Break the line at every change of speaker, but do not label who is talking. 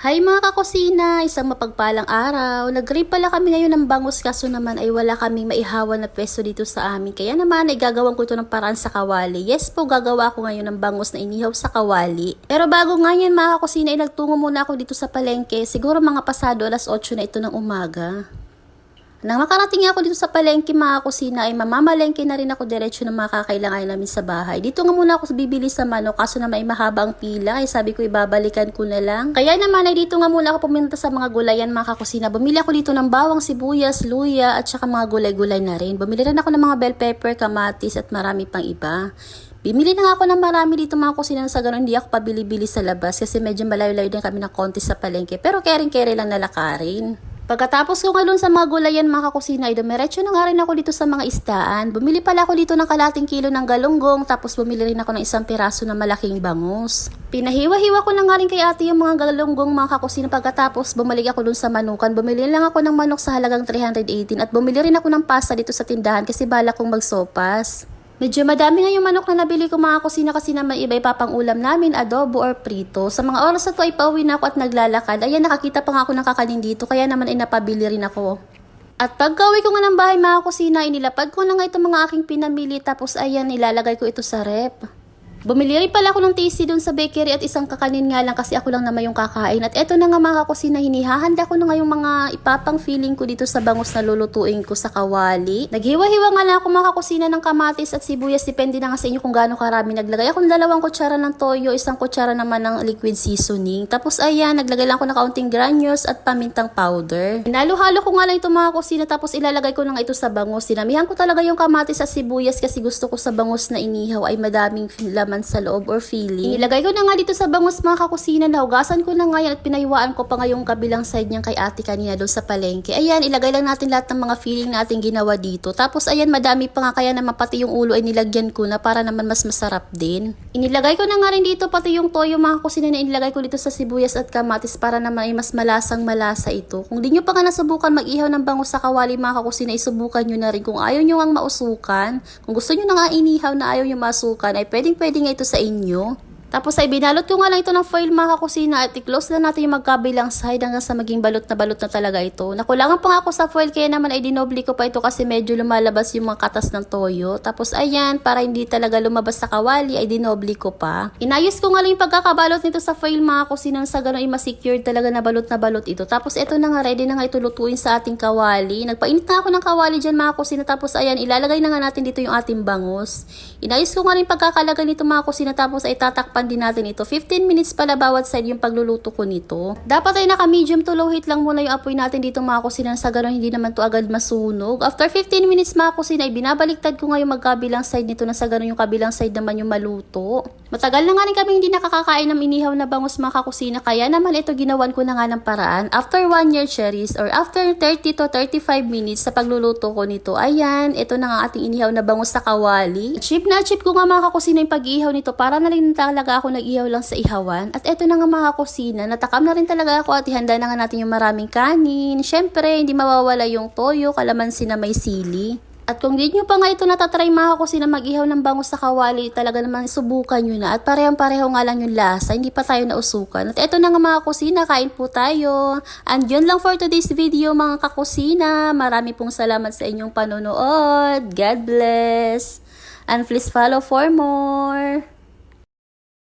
Hi mga kakusina, isang mapagpalang araw. Nag-grip pala kami ngayon ng bangus kaso naman ay wala kaming maihawan na pwesto dito sa amin. Kaya naman ay gagawin ko ito ng paraan sa kawali. Yes po, gagawa ko ngayon ng bangus na inihaw sa kawali. Pero bago nga yan mga kakusina ay nagtungo muna ako dito sa palengke. Siguro mga pasado alas 8 na ito ng umaga. Nang makarating ako dito sa palengke mga kusina ay mamamalengke na rin ako diretso ng mga kakailangan namin sa bahay. Dito nga muna ako bibili sa manok kaso na may mahabang pila ay sabi ko ibabalikan ko na lang. Kaya naman ay dito nga muna ako pumunta sa mga gulayan mga kakusina. Bumili ako dito ng bawang, sibuyas, luya at saka mga gulay-gulay na rin. Bumili rin ako ng mga bell pepper, kamatis at marami pang iba. Bimili na nga ako ng marami dito mga kusina sa ganun hindi ako pabili-bili sa labas kasi medyo malayo-layo din kami ng konti sa palengke pero kering-kere lang nalakarin. Pagkatapos ko nga sa mga gulayan mga kakusina ay dumiretso na nga rin ako dito sa mga isdaan. Bumili pala ako dito ng kalating kilo ng galunggong tapos bumili rin ako ng isang piraso na malaking bangus. Pinahiwa-hiwa ko na nga rin kay ate yung mga galunggong mga kakusina pagkatapos bumalik ako dun sa manukan. Bumili lang ako ng manok sa halagang 318 at bumili rin ako ng pasta dito sa tindahan kasi balak kong magsopas. Medyo madami nga yung manok na nabili ko mga kusina kasi naman iba ipapang ulam namin, adobo or prito. Sa mga oras na to ay pauwi na ako at naglalakad. Ayan, nakakita pa nga ako ng kakanin dito kaya naman ay napabili rin ako. At pagka-uwi ko nga ng bahay mga kusina, inilapag ko na nga itong mga aking pinamili tapos ayan, nilalagay ko ito sa rep. Bumili rin pala ako ng tasty dun sa bakery at isang kakanin nga lang kasi ako lang naman yung kakain. At eto na nga mga kakusina, hinihahanda ko na nga yung mga ipapang feeling ko dito sa bangus na lulutuin ko sa kawali. Naghiwa-hiwa nga lang ako mga kakusina ng kamatis at sibuyas. Depende na nga sa inyo kung gaano karami. Naglagay ako ng 2 kutsara ng toyo, 1 kutsara naman ng liquid seasoning. Tapos ayan, naglagay lang ako ng kaunting granules at pamintang powder. Hinalo-halo ko nga lang ito mga kusina tapos ilalagay ko na nga ito sa bangus. Dinamihan ko talaga yung kamatis at sibuyas kasi gusto ko sa bangus na inihaw ay madaming laman sa loob or feeling. Ilagay ko na nga dito sa bangus mga kakusina, nahugasan ko na nga yan at pinahiwaan ko pa nga yung kabilang side niyang kay ate kanina doon sa palengke. Ayan, ilagay lang natin lahat ng mga feeling natin ginawa dito. Tapos ayan, madami pa nga kaya naman pati yung ulo ay nilagyan ko na para naman mas masarap din. Inilagay ko na nga rin dito pati yung toyo mga kakusina na inilagay ko dito sa sibuyas at kamatis para naman ay mas malasang malasa ito. Kung di nyo pa nga nasubukan mag-ihaw ng bangus sa kawali mga kakusina, isubukan nyo na rin. Kung ayaw nyo ang mausukan, kung gusto nyo na nga inihaw na ayaw nyo masukan, ay pwedeng nga ito sa inyo. Tapos ay binalot ko nga lang ito ng foil mga kakusina at i-close lang natin yung magkabilang side hanggang sa maging balot na talaga ito. Nakulangan pa nga ako sa foil kaya naman ay dinobli ko pa ito kasi medyo lumalabas yung mga katas ng toyo. Tapos ayan, para hindi talaga lumabas sa kawali ay dinobli ko pa. Inayos ko nga lang yung pagkakabalot nito sa foil mga kakusina sa gano'n ay ma-secure talaga na balot ito. Tapos ito na nga, ready na nga ito lutuin sa ating kawali. Nagpainit na ako ng kawali dyan mga kakusina tapos ayan, ilalagay na nga natin dito yung ating bangus. Inayos ko nga rin pagkakalagay nito mga kakusina tapos ay tatakpan din natin ito. 15 minutes pala bawat side yung pagluluto ko nito. Dapat ay naka medium to low heat lang muna yung apoy natin dito mga kusina sa gano'n hindi naman to agad masunog. After 15 minutes mga kusina ay binabaliktad ko nga yung magkabilang side nito na sa gano'n yung kabilang side naman yung maluto. Matagal na nga rin kami hindi nakakakain ng inihaw na bangus mga kakusina kaya naman ito ginawan ko na nga ng paraan. After 1 year cherries or after 30 to 35 minutes sa pagluluto ko nito, ayan, ito na nga ating inihaw na bangus sa kawali. Achieve ko nga mga kakusina yung pag-ihaw nito para na rin talaga ako nag-ihaw lang sa ihawan. At eto na nga mga kusina, natakam na rin talaga ako at ihanda na nga natin yung maraming kanin. Syempre, hindi mawawala yung toyo, kalamansi na may sili. At kung di nyo pa nga ito natatry mga kusina mag-ihaw ng bangus sa kawali, talaga naman subukan nyo na. At parehong-pareho nga lang yung lasa, hindi pa tayo nausukan. At eto na nga mga kusina, kain po tayo. And yun lang for today's video mga kakusina. Marami pong salamat sa inyong panonood. God bless. And please follow for more.